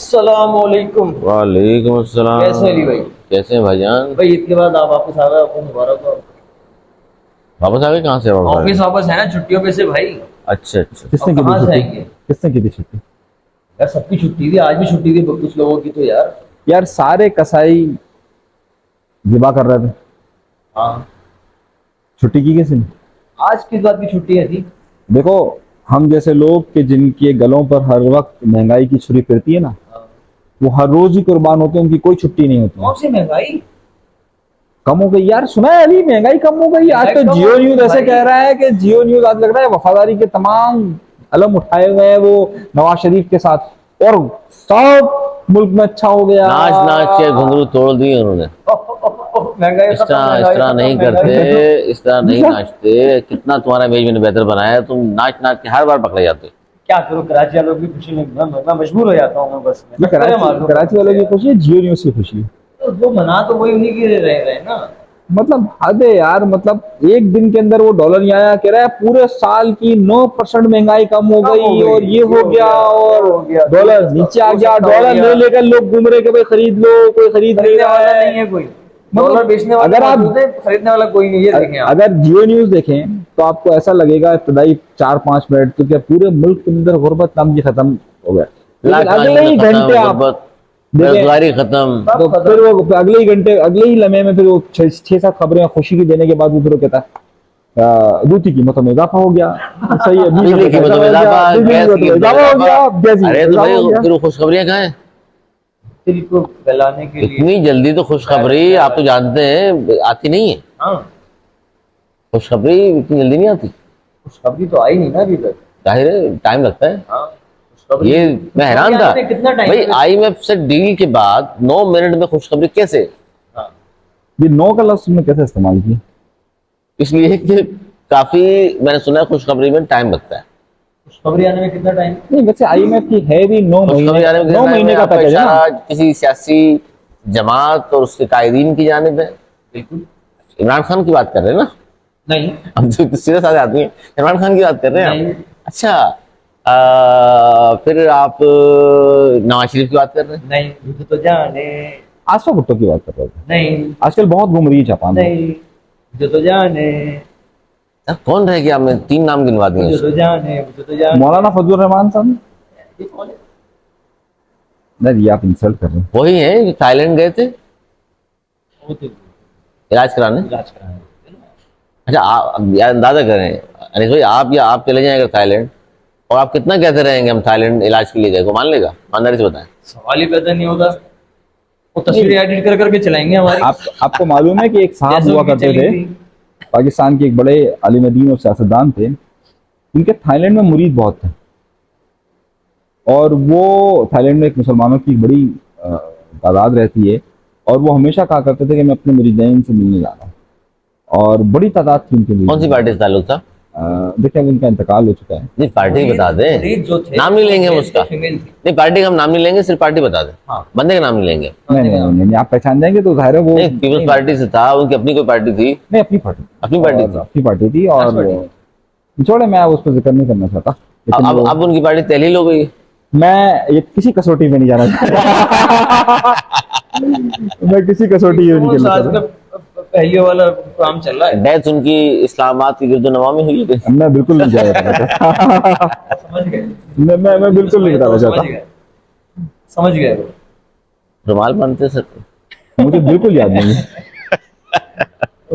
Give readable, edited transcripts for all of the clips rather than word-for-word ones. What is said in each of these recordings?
अस्सलामुअलैकुम। वालेकुम अस्सलाम। कैसे अली भाई? कैसे हैं भाईजान? भाई ईद के बाद आप वापस आ गए, आपको मुबारक हो। वापस आ गए? कहाँ से वापस आ ऑफिस गए? वापस है ना छुट्टियों पे से भाई। अच्छा अच्छा। अब किसने की थी कहाँ से छुट्टी? आएंगे? किसने की थी छुट्टी? यार सबकी छुट्टी थी, आज भी छुट्टी थी कुछ लोगों की तो यार। यार सारे कसाई ज़िबा कर रहे थे। हाँ, छुट्टी की किसी ने? आज किस बात की छुट्टी है थी? देखो, हम जैसे लोग के जिनके गलों पर हर वक्त महंगाई की छुरी फिरती है ना, हाँ। वो हर रोज ही कुर्बान होते हैं, उनकी कोई छुट्टी नहीं होती है। कौन सी महंगाई? कम हो गई यार, सुना है अभी महंगाई कम हो गई। आज महंगाई तो कम हो जियो गई न्यूज ऐसे भाई। कह रहा है कि जियो न्यूज आज लग रहा है वफादारी के तमाम अलम उठाए हुए हैं वो नवाज शरीफ के साथ, और सब मुल्क में अच्छा हो गया। नाच नाच के घुंघरू तोड़ दिए उन्होंने। महंगाई इस खत्म, तरह इस महंगाई तरह खत्म, नहीं महंगाई करते, खत्म। इस तरह नहीं नाचते। कितना तुम्हारा इमेज मैंने बेहतर बनाया है, तुम नाच नाच के हर बार पकड़े जाते हो। क्या करूँ, कराची वालों की खुशी में मैं मजबूर हो जाता हूँ। मैं बस ये करे मार दो कराची वालों की खुशी है, जियो न्यूज की खुशी है। तो वो मना तो वही उन्हीं की रह रहे हैं ना। मतलब हद है यार। मतलब एक दिन के अंदर वो डॉलर नहीं आया, कह रहा है पूरे साल की 9% महंगाई कम हो कम हो गई, गई, और ये हो गया, और हो गया, डॉलर नीचे आ गया। हो डॉलर गया। ले लेकर लोग घूम रहे कि भाई खरीद लो, कोई खरीद नहीं खरीदने रहा वाला है। नहीं है कोई। मतलब डॉलर बेचने वाले अगर आप मौजूद है, खरीदने वाला कोई नहीं है। देखें आप। अगर जियो न्यूज देखें तो आपको ऐसा लगेगा इब्तदाई 4-5 मिनट तो क्या पूरे मुल्क के अंदर गुर्बत नाम की खत्म हो गया, ला लेकिन अगले कहानी ही खत्म, घंटे आप गुर्बत, देखें बेरोजगारी खत्म। तो फिर वो अगले ही घंटे, अगले ही लम्हे में फिर वो 6-7 खबरें खुशी की देने के बाद वो फिर वो कहता है दूध की कीमतों में इजाफा हो गया। सही है, बिजली की कीमतों में इजाफा, बिजली की गैस की कीमतों में कीमतों में इजाफा हो इजाफा। गया, गैस की अरे कीमतों तो में भाई इजाफा हो गया। फिर वो खुशखबरियां कहाँ हैं? दिल को गलाने के लिए। इतनी जल्दी तो खुशखबरी आप तो जानते हैं आती नहीं है। हाँ, खुशखबरी इतनी जल्दी नहीं आती। खुशखबरी तो आई नहीं ना अभी तक। जाहिर है टाइम लगता है। हाँ, खुशखबरी। ये मैं हैरान था खुशखबरी आने में कितना टाइम भाई, है? आईएमएफ से डील के बाद 9 मिनट में खुशखबरी कैसे? हाँ, ये 9 का लफ्ज तुमने कैसे इस्तेमाल किया? इसलिए कि काफी मैंने सुना है खुशखबरी में टाइम लगता है। खुशखबरी आने में कितना टाइम? नहीं, वैसे IMF की है भी 9 महीने, खुशखबरी आने में कितना 9 टाइम महीने है? का आपका पैकेज है ना। इशारा किसी सियासी जमात और उसके कायदीन की जानिब है। बिल्कुल इमरान खान की बात कर रहे हैं ना? नहीं। हम तो सीधे साधे आदमी हैं, इमरान खान की बात कर रहे हैं नहीं। आप? अच्छा, फिर आप नवाज शरीफ की बात कर रहे हैं? नहीं, मुझे तो जाने। आशा भुट्टो की बात कर रहे थे। नहीं। आजकल बहुत घूम रही है जापान में। नहीं, मुझे तो जाने। यार, कौन रह गया? आपने 3 नाम गिनवा दिए मुझे तो उसके। जाने, मुझे तो जाने। मौलाना फजलुर रहमान साहब। ये कौन है? नहीं, ये आप इंसल्ट कर रहे हैं। वही है जो थाईलैंड गए थे वो तो इलाज कराने। इलाज कराने। अच्छा, आप यार अंदाजा करें अनिस भाई, आप या आप चले जाएं अगर थाईलैंड, और आप कितना कहते रहेंगे हम थाईलैंड इलाज के लिए गए, को मान लेगा? ईमानदारी से बताएं। सवाल ही पैदा नहीं होता। वो तस्वीरें एडिट कर करके चलाएंगे हमारी। आपको मालूम है कि एक साहब जैसे हुआ उनकी करते चली थे, थी। पाकिस्तान के एक बड़े आलिम दीन और सियासतदान थे। उनके थाईलैंड में मुरीद बहुत थे, और वो थाईलैंड में एक मुसलमानों की बड़ी तादाद रहती है, और वो हमेशा कहा करते थे कि मैं अपने मुरीदैन से मिलने जा रहा हूँ, और बड़ी तादाद थी उनके कौन सी मुरीद। पार्टी से ताल्लुक था? देखिए, अब उनका इंतकाल हो चुका है। नहीं, पार्टी बता दें। मुरीद जो थे, नाम नहीं लेंगे हम मेल उसका। थे, फीमेल थी। नहीं, पार्टी का हम नाम नहीं लेंगे, सिर्फ पार्टी बता दें। हाँ। बंदे का नाम नहीं लेंगे। नहीं नहीं नहीं, नहीं, आप पहचान जाएंगे तो जाहिर है वो नहीं, पीपल्स पार्टी से था, उनकी अपनी कोई पार्टी थी। नहीं, अपनी पार्टी, अपनी पार्टी थी। अपनी पार्टी थी। और छोड़े, मैं उस पर जिक्र नहीं करना चाहता, लेकिन अब उनकी पार्टी तहलील हो गई। मैं ये किसी कसौटी में नहीं जाना चाहता। मैं किसी कसौटी में नहीं खेलना चाहता। पहले वाला काम चल रहा है। डेथ उनकी इस्लामाबाद की गिरदोनवा में हुई है। मैं बिल्कुल नहीं जाएगा। समझ गए। मैं बिल्कुल नहीं बताना समझ चाहता। गए, समझ गए वो। रुमाल बांधते सर? मुझे बिल्कुल याद नहीं है।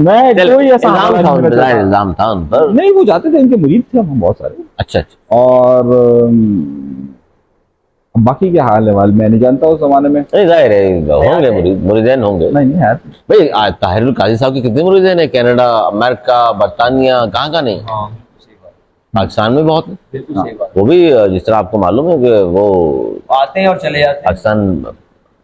मैं कोई ऐसा इल्जाम था उन पर, जाहिर इल्जाम था उन पर। नहीं, वो जाते थे, इनके मुरीद थे हम बहुत सारे। अच्छा अच्छा। और बाकी क्या हाल है वाल मैं नहीं जानता उस जमाने में। नहीं, जाहिर है होंगे मुरीदैन होंगे। नहीं नहीं यार, भाई ताहिरुल काजी साहब के कितने मुरीदैन हैं? कनाडा, अमेरिका, बरतानिया, कहाँ का नहीं? हाँ, सही बात। पाकिस्तान में बहुत है। बिल्कुल सही बात। वो भी जिस तरह आपको मालूम है कि वो आते हैं और चले जाते हैं। पाकिस्तान,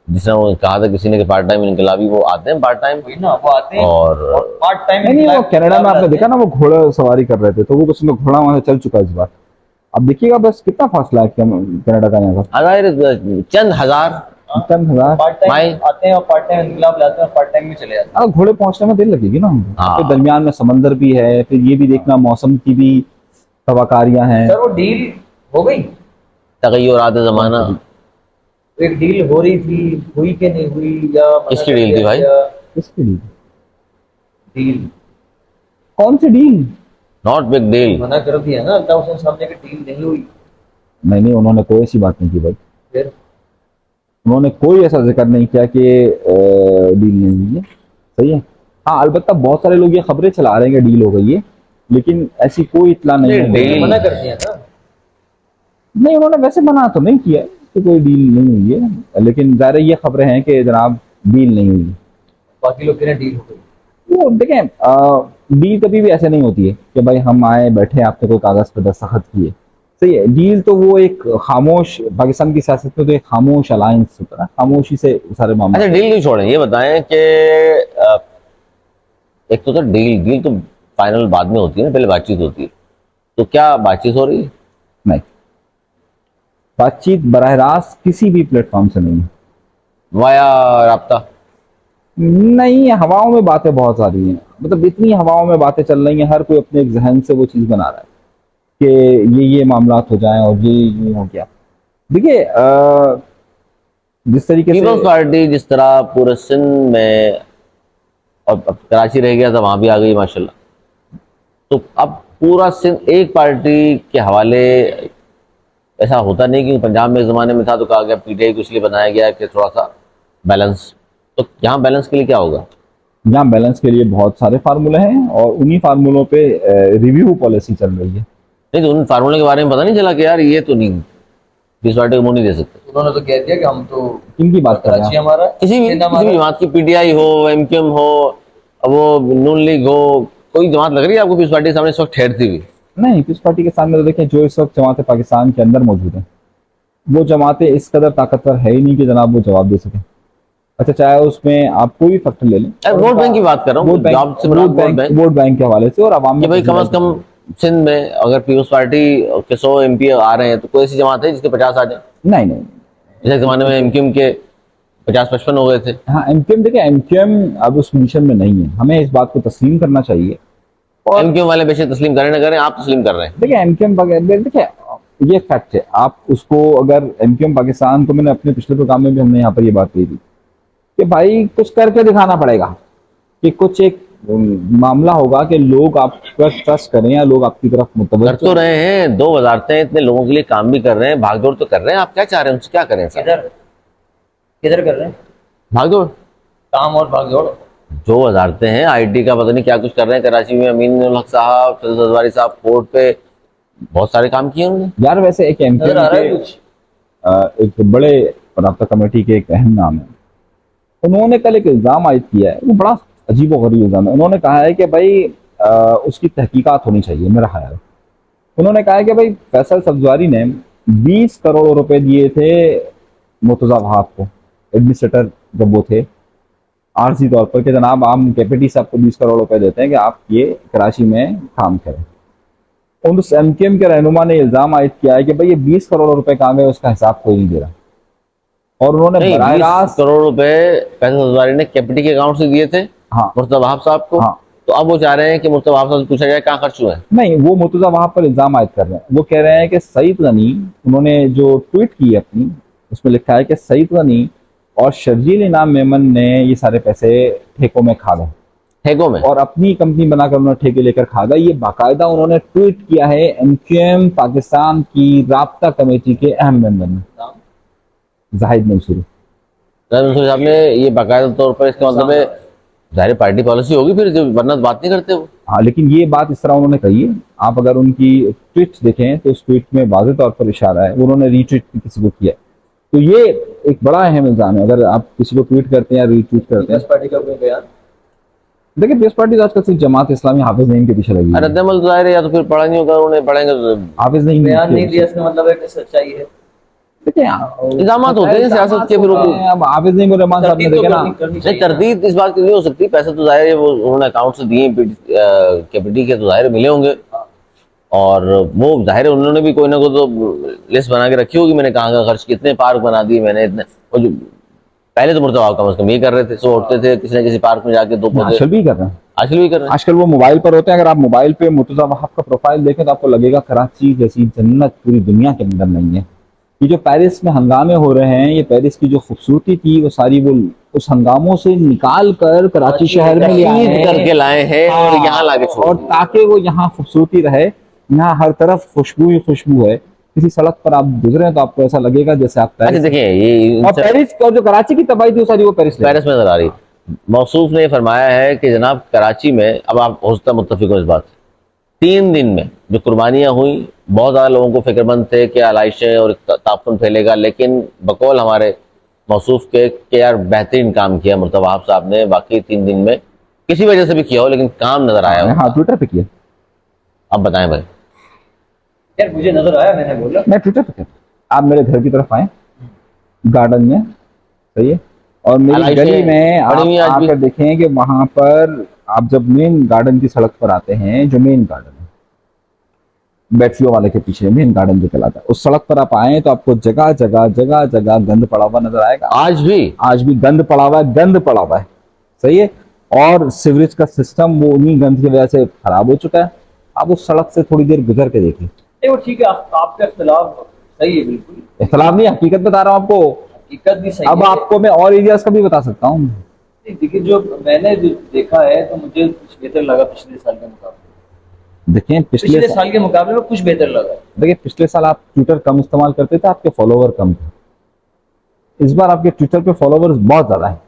जिस तरह वो कहा था किसी ने कि पार्ट टाइम इनकलाबी, वो आते हैं पार्ट टाइम। वही ना, वो आते हैं और पार्ट टाइम। नहीं, वो कनाडा में आपने देखा ना, वो घोड़ा सवारी कर रहे थे, तो वो कुछ में घोड़ा वहां से चल चुका है इस बार। अब देखिएगा बस कितना फासला है कनाडा का यहाँ का। जाहिर चंद हजार चंद हजार। पार्ट टाइम माई- आते हैं और पार्ट टाइम इनकलाब लाते हैं और पार्ट टाइम में चले जाते हैं। घोड़े पहुंचने में देर लगेगी ना हमको। हाँ। फिर दरमियान में समंदर भी है, फिर ये भी देखना मौसम की भी तबाकारियां हैं। सर वो डील हो गई? तगय्युरात ज़माना। एक डील हो रही थी, हुई कि नहीं हुई, या मना किसकी कर डील थी दिया भाई? गया? किसकी डील? डील कौन सी डील? Not big deal. मना कर दिया ना अल्ताफ हुसैन साहब ने कि डील नहीं हुई। नहीं नहीं, उन्होंने कोई ऐसी बात नहीं की भाई। फिर उन्होंने कोई ऐसा जिक्र नहीं किया कि डील नहीं हुई है। सही है। हाँ, अलबत्ता बहुत सारे लोग ये खबरें चला रहे हैं कि डील हो गई है, लेकिन ऐसी कोई इतला नहीं नहीं, है। डील मना कर दिया ना। नहीं, उन्होंने वैसे मना तो नहीं किया कि कोई डील नहीं हुई है, लेकिन ज़ाहिर है ये खबरें हैं कि जनाब डील नहीं हुई। बाकी लोग कह रहे हैं डील हो गई। वो देखें, डील कभी भी ऐसे नहीं होती है कि भाई हम आए बैठे आपने कोई कागज़ पर दस्तखत किए। सही है। डील तो वो एक खामोश, पाकिस्तान की सियासत में तो एक खामोश अलायंस होता है, खामोशी से सारे मामले। अच्छा, डील क्यों छोड़ें, ये बताएं कि एक तो डील डील तो फाइनल बाद में होती है ना, पहले बातचीत होती है। तो क्या बातचीत हो रही है? नहीं, बातचीत बराह रास्त किसी भी प्लेटफॉर्म से नहीं है। वाया राब्ता? नहीं, हवाओं में बातें बहुत सारी हैं, मतलब इतनी हवाओं में बातें चल रही हैं, हर कोई अपने एक जहन से वो चीज़ बना रहा है कि ये मामलात हो जाएं और ये हो गया। देखिए, जिस तरीके से पीपल्स पार्टी जिस तरह पूरे सिंध में, और अब कराची रह गया था वहां भी आ गई माशाल्लाह, तो अब पूरा सिंध एक पार्टी के हवाले। ऐसा होता नहीं कि पंजाब में इस जमाने में था तो कहा गया पीटीआई को इसलिए बनाया गया कि थोड़ा सा बैलेंस। तो यहाँ बैलेंस के लिए क्या होगा? यहाँ बैलेंस के लिए बहुत सारे फार्मूले हैं और उन्हीं फार्मूलों पे रिव्यू पॉलिसी चल रही है। नहीं तो उन फार्मूले के बारे में पता नहीं चला कि यार ये तो नहीं, इस पार्टी को मुंह नहीं दे सकते। उन्होंने तो कह दिया कि हम तो किनकी बात कर रहे कराची हैं? हमारा, किसी भी सिंध किसी हमारा। भी जमात की, पीटीआई हो, एमक्यूएम हो, वो नून लीग हो, कोई जमात लग रही है आपको पीस पार्टी के सामने इस वक्त ठहरती हुई? नहीं, किस पार्टी के सामने तो देखें, जो इस वक्त जमातें पाकिस्तान के अंदर मौजूद हैं वो जमातें इस कदर ताकतवर है ही नहीं कि जनाब वो जवाब दे सकें। अच्छा, चाहे उसमें आप कोई भी फैक्टर ले लें, वोट बैंक की बात कर रहा हूँ, वोट बैंक, जॉब से मुराद वोट बैंक। वोट बैंक के हवाले से और आवाम कि में भाई कम से कम सिंध में अगर पीपल्स पार्टी के 100 एमपी आ रहे हैं तो कोई ऐसी जमात है जिसके 50 आ जाए? नहीं नहीं। जैसे जमाने में एमक्यूएम के 50-55 हो गए थे। हाँ, एमक्यूएम, देखिए एमक्यूएम अब उस पोजीशन में नहीं है, हमें इस बात को तस्लीम करना चाहिए। और एमक्यूएम वाले बेशक तस्लीम करें ना करें, आप तस्लीम कर रहे हैं। देखिए एमक्यूएम, देखिए ये फैक्ट है, आप उसको अगर एमक्यूएम पाकिस्तान को, मैंने अपने पिछले प्रोग्राम में भी हमने यहाँ पर ये बात कही थी कि भाई कुछ करके दिखाना पड़ेगा कि कुछ एक मामला होगा कि लोग आप पर ट्रस्ट करें या लोग आपकी तरफ कर मुतवज्जो तो रहे हैं, 2 वजारतें हैं, इतने लोगों के लिए काम भी कर रहे हैं, भागदौड़ तो कर रहे हैं। आप क्या चाह रहे हैं, उनसे क्या करें सर? किधर किधर कर रहे हैं भागदौड़, काम और भागदौड़? 2 वजारतें हैं, आईटी का पता नहीं क्या कुछ कर रहे हैं कराची में, अमीन उल हक साहब, फैसल जरदारी साहब कोर्ट पे बहुत सारे काम किए उन्होंने। यार। वैसे एक नजर आ रहा है एमक्यूएम कुछ? के एक बड़े राब्ता कमेटी के एक अहम नाम है, उन्होंने कल एक इल्ज़ाम आयद किया है, वो बड़ा अजीब व गरीब इल्ज़ाम है। उन्होंने कहा है कि भाई उसकी तहकीकात होनी चाहिए, मेरा ख्याल है। उन्होंने कहा है कि भाई फैसल सब्जवारी ने 20 करोड़ रुपए दिए थे मुर्तज़ा वहाब को, एडमिनिस्ट्रेटर जब वो थे, आर्जी तौर पर कि जनाब हम केपीटी साहब को 20 करोड़ रुपए देते हैं कि आप ये कराची में काम करें। और उस एमकेएम के रहनुमा ने इल्ज़ाम आयद किया है कि भाई ये 20 करोड़ रुपए कहाँ गए, उसका हिसाब कोई नहीं दे रहा। और उन्होंने नहीं, बराह 20 रास्त, करोड़ रुपए फैसल जरदारी ने केपीटी के अकाउंट से दिए थे हाँ मुर्तजा वहाब साहब को। हाँ, तो अब वो चाह रहे हैं कि मुर्तजा वहाब साहब से पूछा जाए कहाँ खर्च हुए हैं। नहीं, वो मुर्तज़ा वहाब पर इल्ज़ाम आयद कर रहे हैं। वो कह रहे हैं कि सईद गनी, उन्होंने जो ट्वीट की है अपनी, उसमें लिखा है कि सईद गनी और शर्जील इनाम मेमन ने ये सारे पैसे ठेकों में खा गए ठेकों में? और अपनी कंपनी बनाकर उन्होंने ठेके लेकर खा गए। ये बाकायदा उन्होंने ट्वीट किया है एमक्यूएम पाकिस्तान की राब्ता कमेटी के अहम मेंबर ने, नाम? जाहिद मंसूरी। मंसूर साहब ने ये बाकायदा तौर पर, इसका मतलब है जाहिर पार्टी पॉलिसी होगी फिर, जो वरना तो बात नहीं करते वो। हाँ, लेकिन ये बात इस तरह उन्होंने कही है, आप अगर उनकी ट्वीट देखें तो उस ट्वीट में वाज़ेह तौर पर इशारा है, उन्होंने रीट्वीट भी किसी को किया है। तो ये एक बड़ा अहम इल्ज़ाम है, अगर आप किसी को ट्वीट करते हैं या रीट्वीट करते हैं। पीपल्स पार्टी का कोई बयान? देखिए पीपल्स पार्टी तो आजकल सिर्फ जमात इस्लामी हाफिज नईम के पीछे लगी है। रद्दमल जाहिर है, या तो फिर पढ़ा नहीं होगा उन्हें, पढ़ेंगे तो हाफिज नईम बयान नहीं दिया, इसका मतलब है कि सच्चाई है। देखिए इल्जामात होते हैं सियासत के, फिर वो अब हाफिज नईम और रहमान साहब ने तरतीब तो देखे ना, करनी नहीं, चाहिए। तरतीब इस बात की नहीं हो सकती। पैसे तो जाहिर है वो उन्होंने अकाउंट से दिए, केपीटी के तो जाहिर है मिले होंगे, और वो जाहिर है उन्होंने भी कोई ना कोई तो लिस्ट बना के रखी होगी, मैंने कहाँ कहाँ खर्च, कितने पार्क बना दिए मैंने, इतने। वो जो पहले तो मुर्तजा कम से कम ये कर रहे थे, सो उठते थे किसी न किसी पार्क में जाके 2 पौधे। आजकल भी कर रहे हैं। आजकल भी कर रहे हैं। आजकल वो मोबाइल पर होते हैं, अगर आप मोबाइल पे मुर्तजा वहाब का प्रोफाइल देखें तो आपको लगेगा कराची जैसी जन्नत पूरी दुनिया के अंदर नहीं है। ये जो पेरिस में हंगामे हो रहे हैं, ये पेरिस की जो खूबसूरती थी वो सारी वो उस हंगामों से निकाल कर कराची शहर में ले आए ईद करके हैं। लाए हैं और यहाँ लाके छोड़ और दिए। ताकि वो यहाँ खूबसूरती रहे। यहाँ हर तरफ खुशबू ही खुशबू है। किसी सड़क पर आप गुजरे तो आपको ऐसा लगेगा जैसे आप अच्छा पेरिस। देखिए ये और पेरिस और जो कराची की तबाही थी वो सारी वो पेरिस पेरिस में नजर आ रही। मौसूफ ने फरमाया है कि जनाब कराची में, अब आप हो सकता मुत्तफिक हो इस बात से, 3 दिन में जो कुर्बानियां हुई, बहुत ज़्यादा लोगों को फिक्रमंद थे कि आलाइशें और ताफुन फैलेगा, लेकिन बकौल हमारे मौसूफ के यार बेहतरीन काम किया मुर्तज़ा वहाब साहब ने। बाकी 3 दिन में किसी वजह से भी किया हो लेकिन काम नजर आया हो। हाँ, ट्विटर पे किया। अब बताएं भाई। यार मुझे नजर आया, मैंने बोला मैं ट्विटर पे किया। आप मेरे घर की तरफ आए, गार्डन में, सही है, और मेरी आलाइशें गली में पड़ी हुई हैं आप आज भी। आकर देखें कि वहां पर आप जब मेन गार्डन की सड़क पर आते हैं, जो मेन गार्डन है बैटरियों वाले के पीछे मेन गार्डन जो कहलाता है, उस सड़क पर आप आए तो आपको जगह जगह जगह जगह गंद पड़ा हुआ नजर आएगा। आज भी गंद पड़ा हुआ है, गंद पड़ा हुआ है, सही है। और सीवरेज का सिस्टम वो उन्हीं गंद की वजह से खराब हो चुका है। आप उस सड़क से थोड़ी देर गुजर के देखिए। नहीं वो ठीक है, आपका इख्तिलाफ सही है, बिल्कुल इख्तिलाफ नहीं, हकीकत बता रहा हूँ आपको। हकीकत भी सही अब है। आपको मैं और एरियाज का भी बता सकता हूँ। नहीं, देखिए जो मैंने जो देखा है तो मुझे कुछ बेहतर लगा पिछले साल के मुकाबले। देखें पिछले साल के मुकाबले में कुछ बेहतर लगा। देखिए पिछले साल आप ट्विटर कम इस्तेमाल करते थे, आपके फॉलोवर कम थे। इस बार आपके ट्विटर पे फॉलोवर्स बहुत ज्यादा है,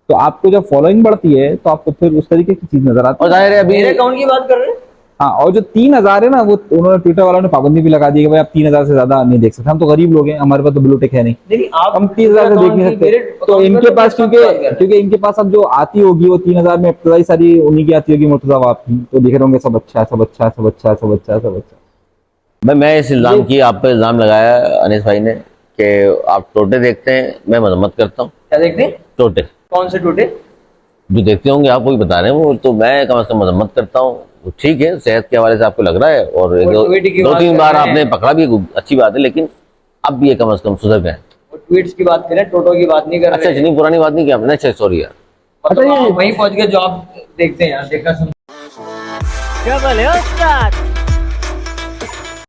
तो आपको जब फॉलोइंग बढ़ती है तो आपको फिर उस तरीके की चीज नजर आती और जाहिर है अभी मेरे अकाउंट की बात कर रहे हैं। हाँ, और जो 3000 है ना, वो उन्होंने ट्विटर वालों ने पाबंदी भी लगा दी कि भाई आप 3000 से ज्यादा नहीं देख सकते। हम तो गरीब लोग हैं, हमारे पास तो ब्लू टिक है नहीं, नहीं आप हम 30,000 से देख नहीं सकते। तो इनके पास क्योंकि इनके पास अब जो आती होगी वो 3000 में इब्तदाई सारी उन्हीं की आती होगी, मुर्तजा आपकी, तो देख रहे होंगे सब अच्छा है, सब अच्छा है, सब अच्छा है, सब अच्छा है, सब अच्छा। मैं इस इल्ज़ाम की आप पे इल्ज़ाम लगाया अनीस भाई ने कि आप टोटे देखते हैं, मैं मजम्मत करता हूँ। क्या देखते हैं? टोटे कौन से टूटे? जो देखते होंगे आप वही बता रहे हैं, वो तो मैं कम से कम मजम्मत करता हूँ। वो ठीक है, सेहत के हवाले से आपको लग रहा है और वो ट्वीट की दो बात तीन कर बार रहे हैं। आपने पकड़ा भी, अच्छी बात है, लेकिन अब ये कम से कम सुधर गए। वो ट्वीट्स की बात करें, टोटो की बात नहीं कर अच्छा, रहे। इतनी पुरानी बात नहीं की आपने। अच्छा सॉरी यार। मतलब आप वहीं पहुंच गए जो आप देखते हैं यार, देखना सुन। क्या बोले उस्ताद?